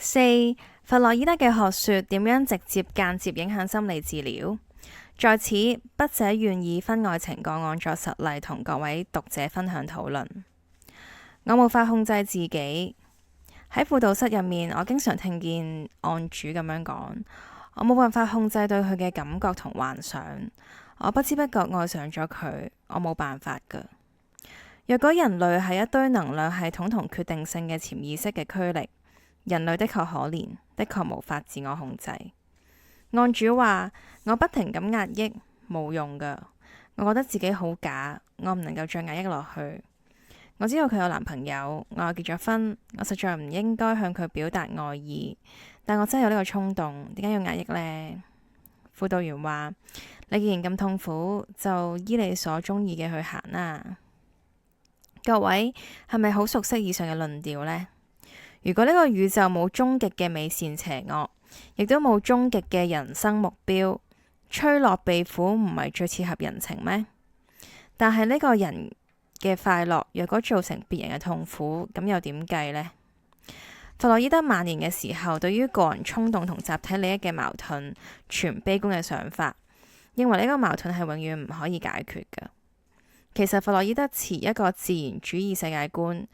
四、弗洛伊德嘅學說點樣直接間接影響心理治療？在此，筆者願以婚外情個案作實例，同各位讀者分享討論。我無法控制自己。喺輔導室入面，我經常聽見案主咁樣講：我冇辦法控制對佢嘅感覺同幻想，我不知不覺愛上咗佢，我冇辦法㗎。若果人類係一堆能量系統同決定性嘅潛意識嘅驅力，人類的確可憐，的確無法自我控制。案主話：我不停咁壓抑，冇用㗎。我覺得自己好假，我唔能夠再壓抑落去。我知道佢有男朋友，我又結咗婚，我實在唔應該向佢表達愛意，但我真係有呢個衝動，點解要壓抑呢？輔導員話：你既然咁痛苦，就依你所中意嘅去行啦。各位係咪好熟悉以上嘅論調呢？如果呢個宇宙冇終極嘅美善邪惡，亦都冇終極嘅人生目標，趨樂避苦唔係最切合人情咩？但係呢個人嘅快樂，若果造成別人嘅痛苦，咁又點計呢？弗洛伊德晚年嘅時候，對於個人衝動同集體利益嘅矛盾，存悲觀嘅想法，認為呢個矛盾係永遠唔可以解決嘅。其實弗洛伊德持一個自然主義世界觀，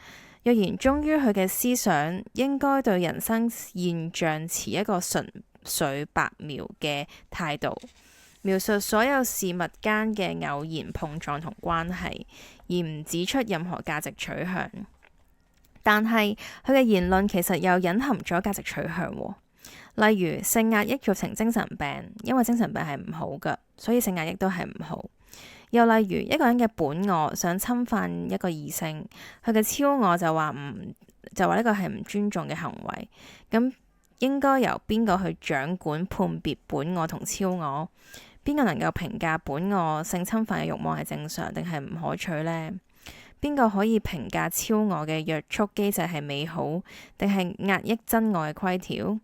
若然忠於佢嘅思想，應該對人生現象持一個純粹白描嘅態度，描述所有事物間嘅偶然碰撞同關係，而唔指出任何價值取向。但係佢嘅言論其實又隱含咗價值取向，例如性壓抑造成精神病，因為精神病係唔好㗎，所以性壓抑都係唔好。又例如一個人嘅本我想侵犯一個異性，佢嘅超我就話呢個係唔尊重嘅行為。咁應該由邊個去掌管判別本我同超我？邊個能夠評價本我性侵犯嘅慾望係正常定係唔可取呢？邊個可以評價超我嘅約束機制係美好定係壓抑真我嘅規條？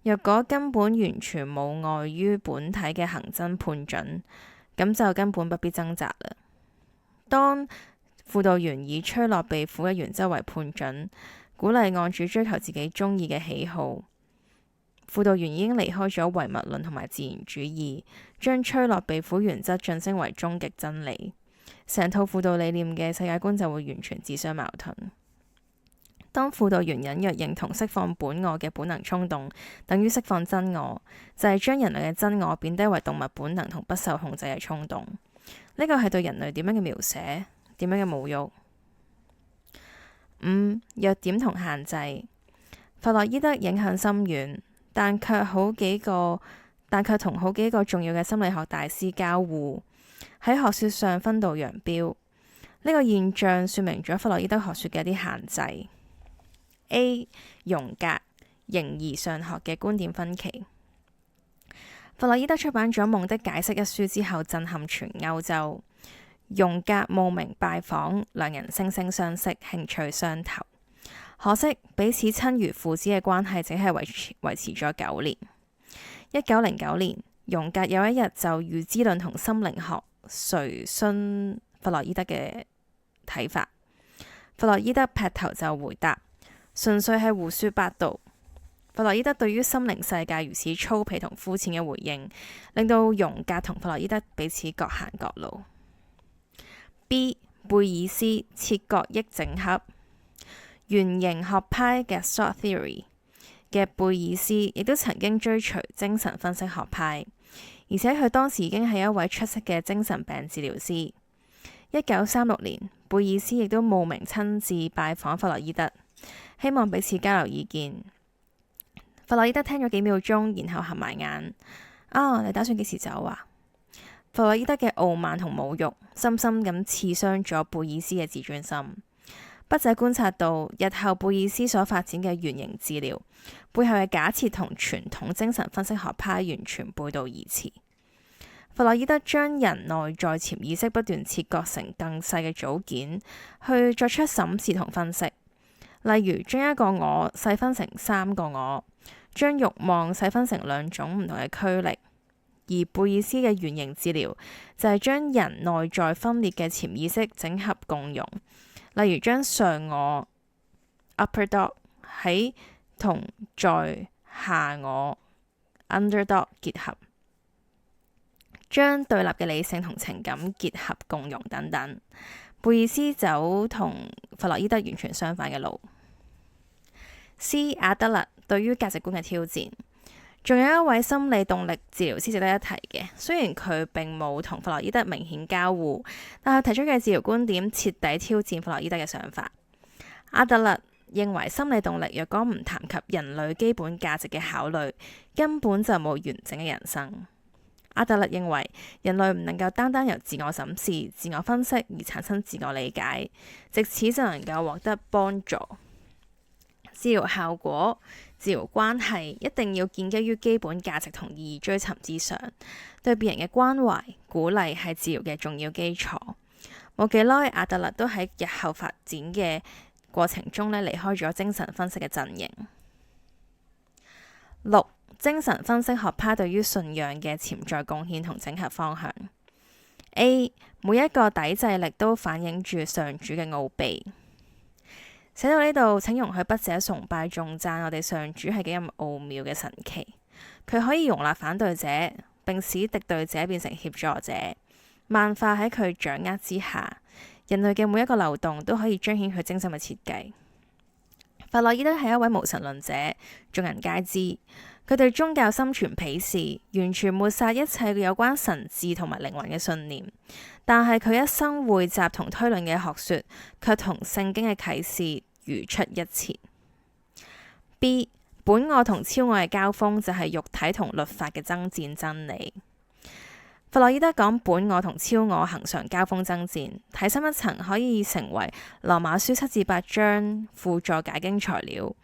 若果根本完全冇礙於本體嘅行真判準，咁就根本不必掙扎啦。當輔導員以趨樂避苦嘅原則為判準，鼓勵案主追求自己中意嘅喜好，輔導員已經離開咗唯物論同埋自然主義，將趨樂避苦原則晉升為終極真理。成套輔導理念嘅世界觀就會完全自相矛盾。當輔導員隱約認同釋放本我嘅本能衝動等於釋放真我，就係將人類嘅真我貶低為動物本能同不受控制嘅衝動。呢個係對人類點樣嘅描寫？點樣嘅侮辱？五、弱點同限制。弗洛伊德影響深遠，但卻同好幾個重要嘅心理學大師交互，喺學說上分道揚鑣。呢個現象說明咗弗洛伊德學說嘅一啲限制。A. 榮格形而上學嘅觀點分歧。弗洛伊德出版咗《夢的解釋》一書之後，震撼全歐洲。榮格慕名拜訪，兩人惺惺相惜，興趣相投。可惜彼此親如父子嘅關係只係維持咗9年。1909年，榮格有一日就預知論同心靈學垂詢弗洛伊德嘅睇法。弗洛伊德劈頭就回答：純粹係胡說八道。弗洛伊德對於心靈世界如此粗鄙同膚淺嘅回應，令到榮格同弗洛伊德彼此各行各路。B. 貝爾斯切割抑整合。原型學派嘅 Gestalt Theory 嘅貝爾斯亦都曾經追隨精神分析學派，而且佢當時已經係一位出色嘅精神病治療師。1936年，貝爾斯亦都慕名親自拜訪弗洛伊德，希望彼此交流意見。弗洛伊德聽咗幾秒鐘，然後合埋眼。你打算幾時走啊？弗洛伊德嘅傲慢同侮辱，深深咁刺傷咗貝爾斯嘅自尊心。筆者觀察到，日後貝爾斯所發展嘅原型治療背後嘅假設同傳統精神分析學派完全背道而馳。弗洛伊德將人內在潛意識不斷切割成更細嘅組件，去作出審視同分析。例如，將一個我細分成3個我，將慾望細分成2種唔同嘅驅力。而貝爾斯嘅原型治療就係將人內在分裂嘅潛意識整合共融。例如將上我 upper dog 喺同在下我 underdog 結合，將對立嘅理性同情感結合共融等等。貝爾斯走同弗洛伊德完全相反嘅路。C. 阿德勒對於價值觀嘅挑戰。仲有一位心理動力治療師值得一提嘅，雖然佢並冇同弗洛伊德明顯交互，但係提出嘅治療觀點徹底挑戰弗洛伊德嘅想法。阿德勒認為心理動力若果唔談及人類基本價值嘅考慮，根本就冇完整嘅人生。阿德勒認為人類唔能夠單單由自我審視、自我分析而產生自我理解，藉此就能夠獲得幫助。治療效果、治療關係一定要建基於基本價值同意義追尋之上，對別人嘅關懷、鼓勵係治療嘅重要基礎。冇幾耐，阿德勒都喺日後發展嘅過程中離開咗精神分析嘅陣營。6. 精神分析學派對於信仰嘅潛在貢獻同整合方向。A. 每一個抵制力都反映住上主嘅奧秘。寫到呢度，請容許筆者崇拜頌讚我哋上主係幾咁奧妙嘅神奇。佢可以容納反對者，並使敵對者變成協助者，萬化喺佢掌握之下。人類嘅每一個漏洞都可以彰顯佢精心嘅設計。弗洛伊德係一位無神論者，眾人皆知。佢對宗教心存鄙視，完全抹殺一切有關神智同埋靈魂嘅信念。但係佢一生匯集同推論嘅學說，卻同聖經嘅啟示如出一轍。B. 本我同超我嘅交鋒就係肉體同律法嘅爭戰真理。弗洛伊德講本我同超我恆常交鋒爭戰，睇深一層可以成為羅馬書7至8章輔助解經材料。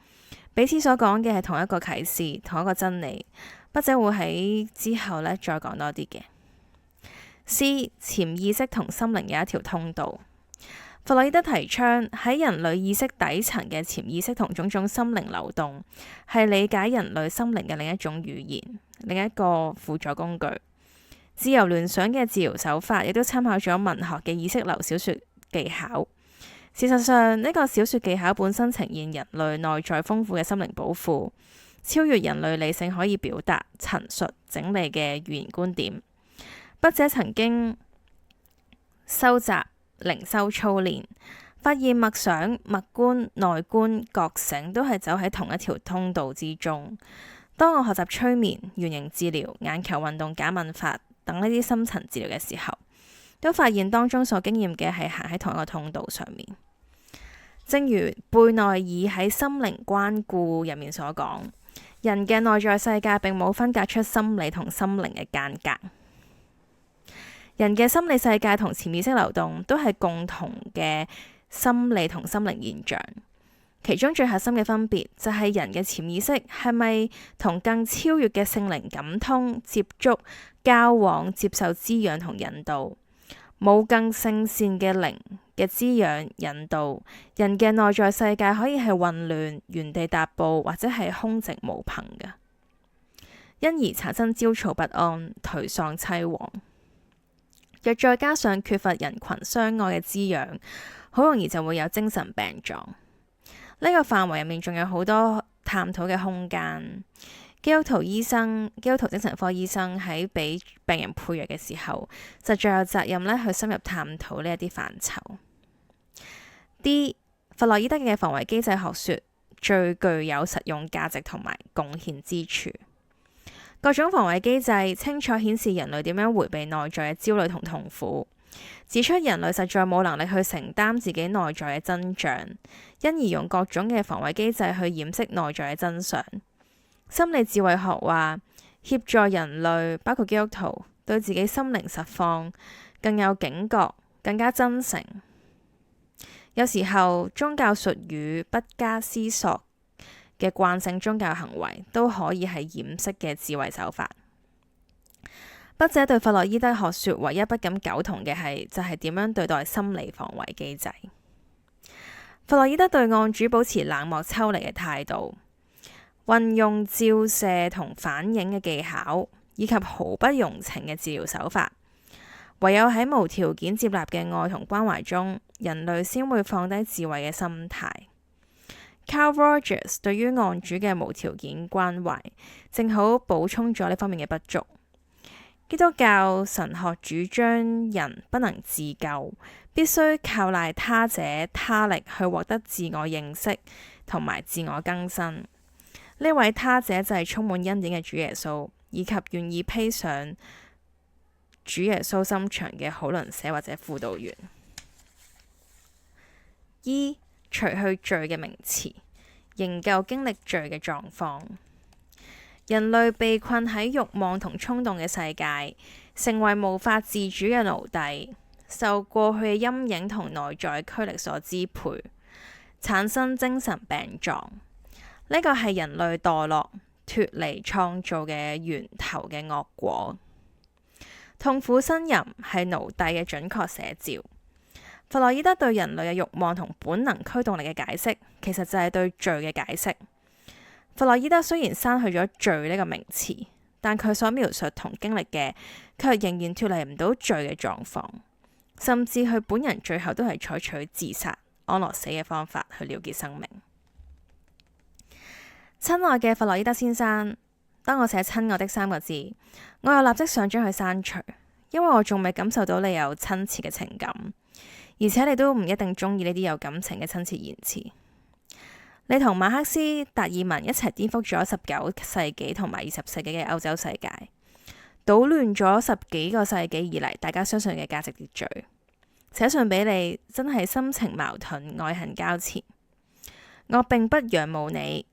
彼此所講嘅係同一個啟示，同一個真理。筆者會喺之後再講多啲嘅。C. 潛意識同心靈有一條通道。弗洛伊德提倡喺人類意識底層嘅潛意識同種種心靈流動，係理解人類心靈嘅另一種語言，另一個輔助工具。自由聯想嘅治療手法亦都參考咗文學嘅意識流小說技巧。事實上，呢個小說技巧本身呈現人類內在豐富嘅心靈寶庫，超越人類理性可以表達、陳述、整理嘅語言觀點。筆者曾經收集靈修操練，發現默想、默觀、內觀、覺醒都係走喺同一條通道之中。當我學習催眠、圓形治療、眼球運動假問法等呢啲深層治療嘅時候，都發現當中所經驗嘅係行喺同一個通道上面。正如貝內爾喺《心靈關顧》入面所講，人嘅內在世界並冇分隔出心理同心靈嘅間隔。人嘅心理世界同潛意識流動都係共同嘅心理同心靈現象，其中最核心嘅分別就係人嘅潛意識係咪同更超越嘅聖靈感通、接觸、交往、接受滋養同引導。冇更聖善嘅靈嘅滋養引導，人嘅內在世界可以係混亂、原地踏步或者係空寂無憑嘅，因而產生焦躁不安、頹喪凄惶。若再加上缺乏人群相愛嘅滋養，好容易就會有精神病狀。呢個範圍入面仲有好多探討嘅空間。基督徒精神科醫生喺俾病人配藥嘅時候，實在有責任去深入探討呢一啲範疇。D. 弗洛伊德嘅防衛機制學說最具有實用價值同埋貢獻之處。各種防衛機制清楚顯示人類點樣迴避內在嘅焦慮同痛苦，指出人類實在冇能力去承擔自己內在嘅真相，因而用各種嘅防衛機制去掩飾內在嘅真相。心理智慧學話，協助人類，包括基督徒，對自己心靈實況更有警覺，更加真誠。有時候宗教術語不加思索嘅慣性宗教行為都可以係掩飾嘅智慧手法。筆者對弗洛伊德學說唯一不敢苟同嘅就係點樣對待心理防衛機制。弗洛伊德對案主保持冷漠抽離嘅態度，運用照射同反映嘅技巧，以及毫不容情嘅治療手法。唯有喺無條件接納嘅愛同關懷中，人類先會放低智慧嘅心態。Carl Rogers 對於案主嘅無條件關懷，正好補充咗呢方面嘅不足。基督教神學主張人不能自救，必須靠賴他者他力去獲得自我認識同埋自我更新。呢位他者就係充滿恩典嘅主耶穌，以及願意披上主耶穌心腸嘅好鄰舍或者輔導員。除去罪嘅名詞，仍舊經歷罪嘅狀況。人類被困喺慾望同衝動嘅世界，成為無法自主嘅奴隸，受過去嘅陰影同內在驅力所支配，產生精神病狀。呢個係人類墮落脫離創造嘅源頭嘅惡果。痛苦呻吟係奴隸嘅準確寫照。弗洛伊德對人類嘅慾望同本能驅動力嘅解釋，其實就係對罪嘅解釋。弗洛伊德雖然刪去咗罪呢個名詞，但佢所描述同經歷嘅，卻仍然脫離唔到罪嘅狀況，甚至佢本人最後都係採取自殺、安樂死嘅方法去了結生命。親愛嘅弗洛伊德先生，當我寫親愛的3個字，我又立即想將佢刪除，因為我仲未感受到你有親切嘅情感，而且你都唔一定中意呢啲有感情嘅親切言辭。你同馬克思、達爾文一齊顛覆咗19世紀同埋20世紀嘅歐洲世界，搗亂咗10幾個世紀以嚟大家相信嘅價值秩序。寫信俾你，真係心情矛盾、愛恨交纏。我並不仰慕你，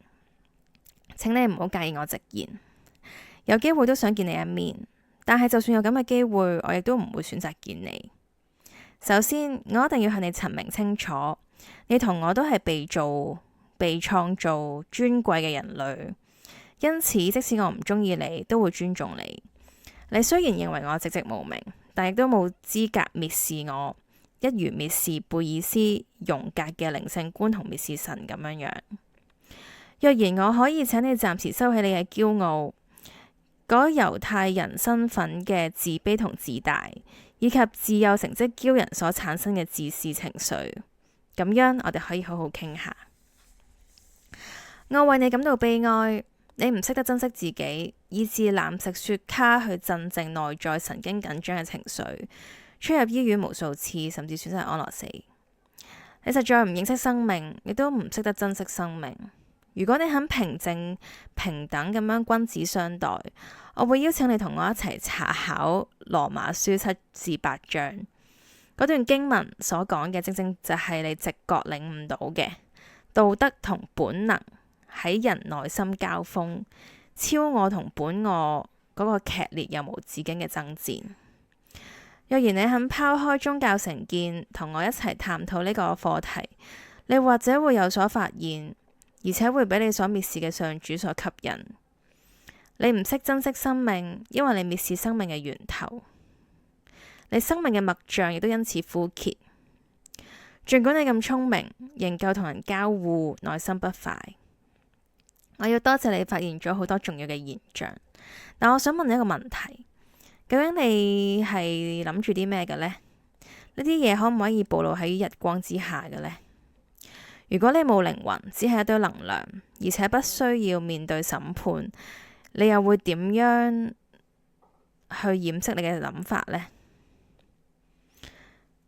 請你唔好介意我直言。有機會都想見你一面，但係就算有咁嘅機會，我亦都唔會選擇見你。首先，我一定要向你陳明清楚，你同我都係被創造尊貴嘅人類，因此即使我唔中意你，都會尊重你。你雖然認為我籍籍無名，但亦都冇資格蔑視我，一如蔑視貝爾斯、榮格嘅靈性觀同蔑視神咁樣。若然我可以請你暫時收起你嘅驕傲，嗰猶太人身份嘅自卑同自大，以及自幼成績驕人所產生嘅自視情緒，咁樣我哋可以好好傾下。我為你感到悲哀，你唔識得珍惜自己，以致濫食雪茄去鎮靜內在神經緊張嘅情緒，出入醫院無數次，甚至損失安樂死。你實在唔認識生命，亦都唔識得珍惜生命。如果你肯平靜平等咁樣君子相待，我會邀請你同我一齊查考羅馬書7至8章。嗰段經文所講嘅，正正就係你直覺領悟到嘅道德同本能喺人內心交鋒，超我同本我嗰個劇烈又無止境嘅爭戰。若然你肯拋開宗教成見，同我一齊探討呢個課題，你或者會有所發現，而且會俾你所蔑視嘅上主所吸引。你唔識珍惜生命，因為你蔑視生命嘅源頭。你生命嘅脈象亦都因此枯竭。儘管你咁聰明，仍舊同人交互，內心不快。我要多謝你發現咗好多重要嘅現象，但我想問你一個問題：究竟你係諗住啲咩嘅呢？呢啲嘢可唔可以暴露喺日光之下嘅呢？如果你冇靈魂，只係一堆能量，而且不需要面對審判，你又會點樣去掩飾你嘅諗法呢？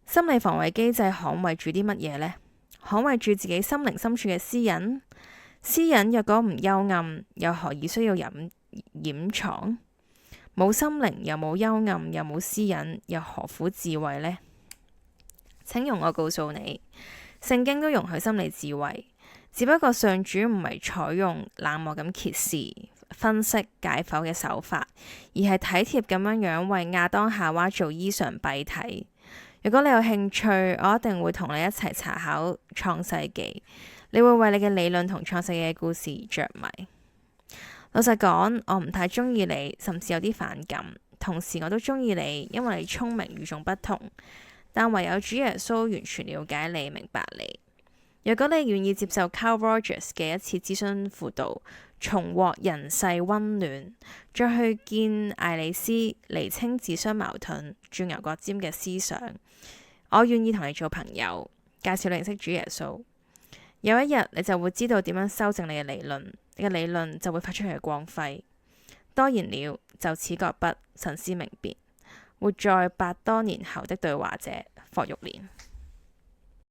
心理防衛機制捍衛住啲乜嘢呢？捍衛住自己心靈深處嘅私隱。私隱若果唔幽暗，又何以需要掩藏？冇心靈，又冇幽暗，又冇私隱，又何苦智慧呢？請容我告訴你，聖經都容許心理智慧，只不過上主唔係採用冷漠咁揭示、分析、解剖嘅手法，而係體貼咁樣為亞當夏娃做衣裳蔽體。如果你有興趣，我一定會同你一齊查考創世記。你會為你嘅理論同創世記嘅故事着迷。老實講，我唔太中意你，甚至有啲反感。同時，我都中意你，因為你聰明與眾不同。但唯有主耶穌完全了解你、明白你。若果你願意接受 Carl Rogers 嘅一次諮詢輔導，重獲人世溫暖，再去見艾莉絲，釐清自相矛盾、鑽牛角尖嘅思想，我願意同你做朋友，介紹你認識主耶穌。有一日你就會知道點樣修正你嘅理論，你嘅理論就會發出佢嘅光輝。多言了，就此擱筆，沉思明辨。活在百多年後的對話者，霍玉蓮。